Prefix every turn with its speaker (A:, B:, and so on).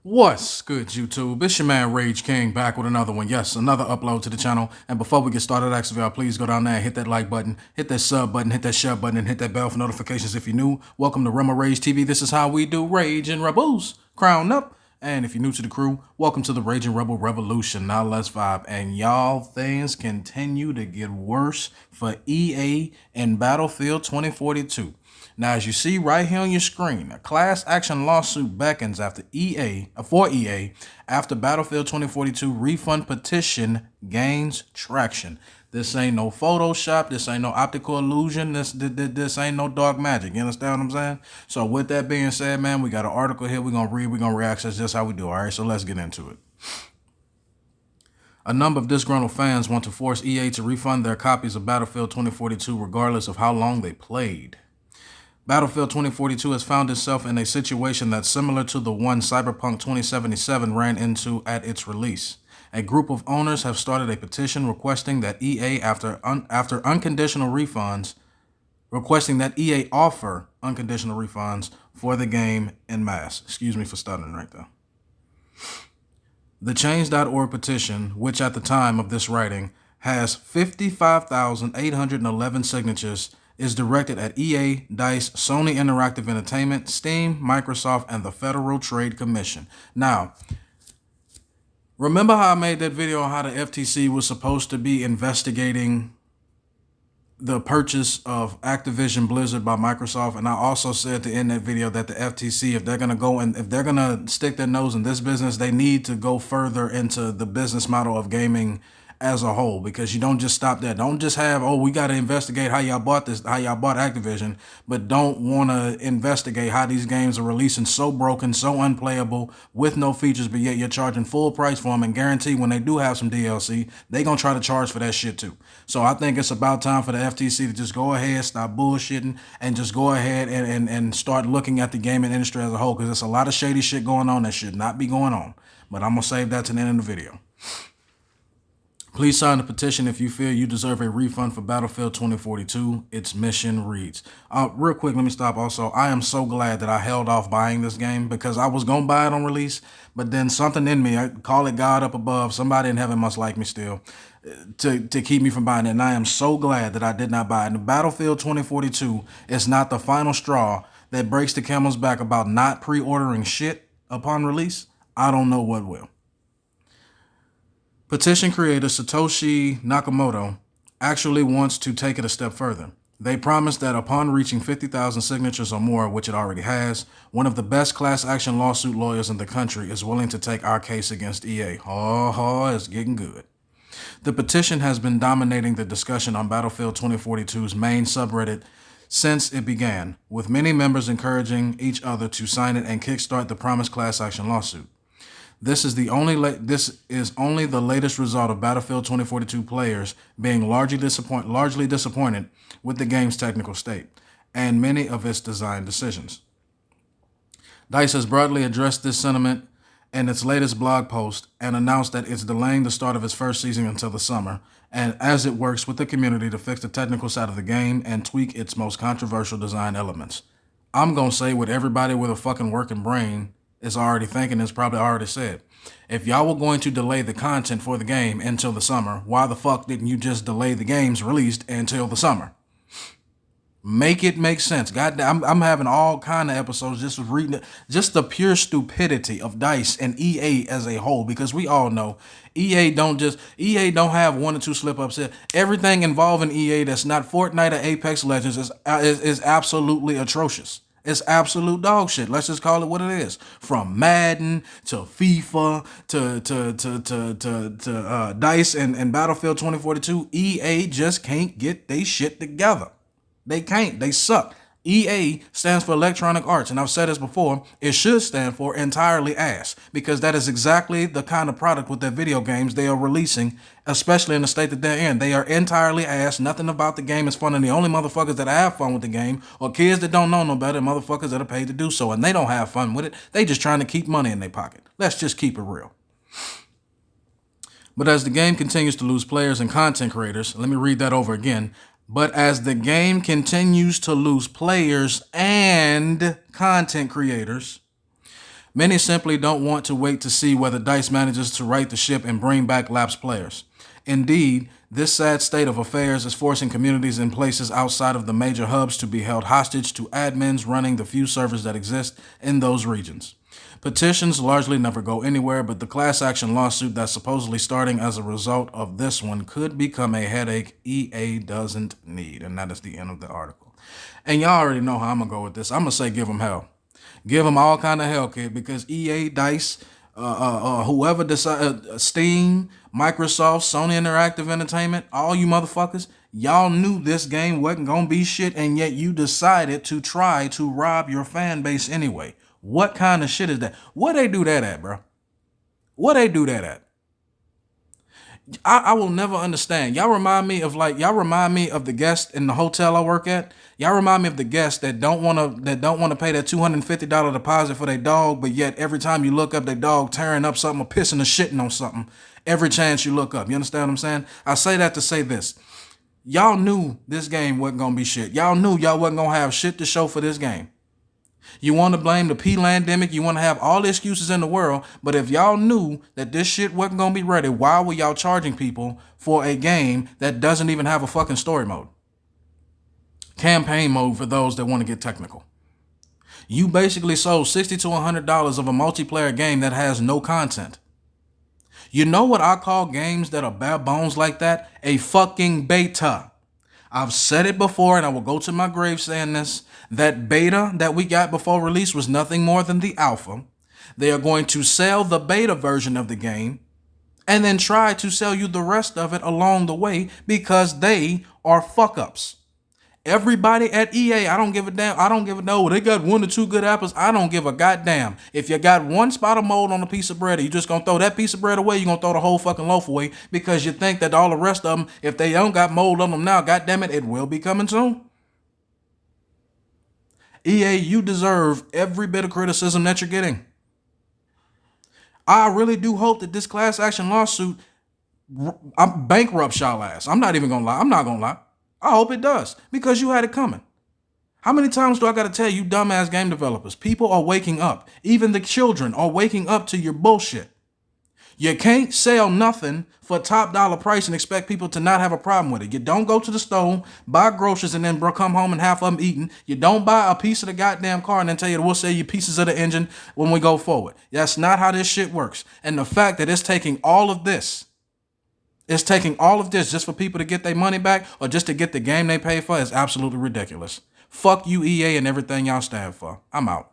A: What's good, YouTube? It's your man Rage King back with another one. Yes, another upload to the channel. And before we get started, actually, y'all, please go down there and hit that like button, hit that sub button, hit that share button, and hit that bell for notifications if you're new. Welcome to Rema Rage TV. This is how we do Rage and Rebels. Crown up. And if you're new to the crew, welcome to the Rage and Rebel Revolution. Now let's vibe. And y'all, things continue to get worse for EA and Battlefield 2042. Now, as you see right here on your screen, a class action lawsuit beckons for EA after Battlefield 2042 refund petition gains traction. This ain't no Photoshop. This ain't no optical illusion. This ain't no dark magic. You understand what I'm saying? So with that being said, man, we got an article here. We're going to read. We're going to react. That's just how we do. All right, so let's get into it. A number of disgruntled fans want to force EA to refund their copies of Battlefield 2042 regardless of how long they played. Battlefield 2042 has found itself in a situation that's similar to the one Cyberpunk 2077 ran into at its release. A group of owners have started a petition requesting that EA offer unconditional refunds for the game en masse. Excuse me for stuttering right there. The Change.org petition, which at the time of this writing has 55,811 signatures, is directed at EA, DICE, Sony Interactive Entertainment, Steam, Microsoft, and the Federal Trade Commission. Now, remember how I made that video on how the FTC was supposed to be investigating the purchase of Activision Blizzard by Microsoft? And I also said in that video that the FTC, if they're going to stick their nose in this business, they need to go further into the business model of gaming as a whole, because you don't just stop there. Don't just have, oh, we got to investigate how y'all bought Activision, but don't want to investigate how these games are releasing so broken, so unplayable, with no features, but yet you're charging full price for them and guarantee when they do have some DLC, they gonna try to charge for that shit too. So I think it's about time for the FTC to just go ahead, stop bullshitting, and just go ahead and start looking at the gaming industry as a whole, because there's a lot of shady shit going on that should not be going on. But I'm gonna save that to the end of the video. Please sign the petition if you feel you deserve a refund for Battlefield 2042. Its mission reads. Real quick, let me stop also. I am so glad that I held off buying this game, because I was going to buy it on release, but then something in me, I call it God up above, somebody in heaven must like me still, to keep me from buying it. And I am so glad that I did not buy it. And Battlefield 2042 is not the final straw that breaks the camel's back about not pre-ordering shit upon release. I don't know what will. Petition creator Satoshi Nakamoto actually wants to take it a step further. They promised that upon reaching 50,000 signatures or more, which it already has, one of the best class action lawsuit lawyers in the country is willing to take our case against EA. It's getting good. The petition has been dominating the discussion on Battlefield 2042's main subreddit since it began, with many members encouraging each other to sign it and kickstart the promised class action lawsuit. This is only the latest result of Battlefield 2042 players being largely disappointed with the game's technical state and many of its design decisions. DICE has broadly addressed this sentiment in its latest blog post and announced that it's delaying the start of its first season until the summer, and as it works with the community to fix the technical side of the game and tweak its most controversial design elements. I'm gonna say what everybody with a fucking working brain is already thinking, is probably already said. If y'all were going to delay the content for the game until the summer, why the fuck didn't you just delay the games released until the summer? Make it make sense. Goddamn, I'm having all kind of episodes just reading just the pure stupidity of DICE and EA as a whole, because we all know EA don't have one or two slip ups here. Everything involving EA that's not Fortnite or Apex Legends is absolutely atrocious. It's absolute dog shit. Let's just call it what it is. From Madden to FIFA to DICE and Battlefield 2042, EA just can't get they shit together. They can't. They suck. EA stands for Electronic Arts, and I've said this before, it should stand for entirely ass, because that is exactly the kind of product with their video games they are releasing, especially in the state that they're in. They are entirely ass. Nothing about the game is fun, and the only motherfuckers that have fun with the game are kids that don't know no better, motherfuckers that are paid to do so, and they don't have fun with it. They just trying to keep money in their pocket. Let's just keep it real. But as the game continues to lose players and content creators, let me read that over again. But as the game continues to lose players and content creators, Many simply don't want to wait to see whether DICE manages to right the ship and bring back lapsed players. Indeed, this sad state of affairs is forcing communities in places outside of the major hubs to be held hostage to admins running the few servers that exist in those regions. Petitions largely never go anywhere, but the class action lawsuit that's supposedly starting as a result of this one could become a headache EA doesn't need. And that is the end of the article. And y'all already know how I'm going to go with this. I'm going to say give them hell. Give them all kind of hell, kid, because EA, DICE, whoever decide, Steam, Microsoft, Sony Interactive Entertainment, all you motherfuckers, y'all knew this game wasn't gonna be shit, and yet you decided to try to rob your fan base anyway. What kind of shit is that? Where they do that at, bro? Where they do that at? I will never understand. Y'all remind me of the guest in the hotel I work at. Y'all remind me of the guests that don't want to pay that $250 deposit for their dog, but yet every time you look up, their dog tearing up something or pissing or shitting on something every chance you look up. You understand what I'm saying? I say that to say this. Y'all knew this game wasn't gonna be shit. Y'all knew y'all wasn't gonna have shit to show for this game. You want to blame the P-landemic, you want to have all the excuses in the world, but if y'all knew that this shit wasn't going to be ready, why were y'all charging people for a game that doesn't even have a fucking story mode? Campaign mode for those that want to get technical. You basically sold $60 to $100 of a multiplayer game that has no content. You know what I call games that are bare bones like that? A fucking beta. I've said it before, and I will go to my grave saying this. That beta that we got before release was nothing more than the alpha. They are going to sell the beta version of the game and then try to sell you the rest of it along the way because they are fuck-ups. Everybody at EA, I don't give a damn. I don't give a no. They got 1 or 2 good apples. I don't give a goddamn. If you got one spot of mold on a piece of bread, you just gonna throw that piece of bread away. You're gonna throw the whole fucking loaf away because you think that all the rest of them, if they don't got mold on them now, goddamn it, it will be coming soon. EA, you deserve every bit of criticism that you're getting. I really do hope that this class action lawsuit bankrupts y'all ass. I'm not even gonna lie. I'm not gonna lie. I hope it does, because you had it coming. How many times do I got to tell you dumbass game developers? People are waking up. Even the children are waking up to your bullshit. You can't sell nothing for top dollar price and expect people to not have a problem with it. You don't go to the store, buy groceries, and then come home and half of them eaten. You don't buy a piece of the goddamn car and then tell you we'll sell you pieces of the engine when we go forward. That's not how this shit works. And the fact that it's taking all of this just for people to get their money back or just to get the game they pay for is absolutely ridiculous. Fuck you, EA, and everything y'all stand for. I'm out.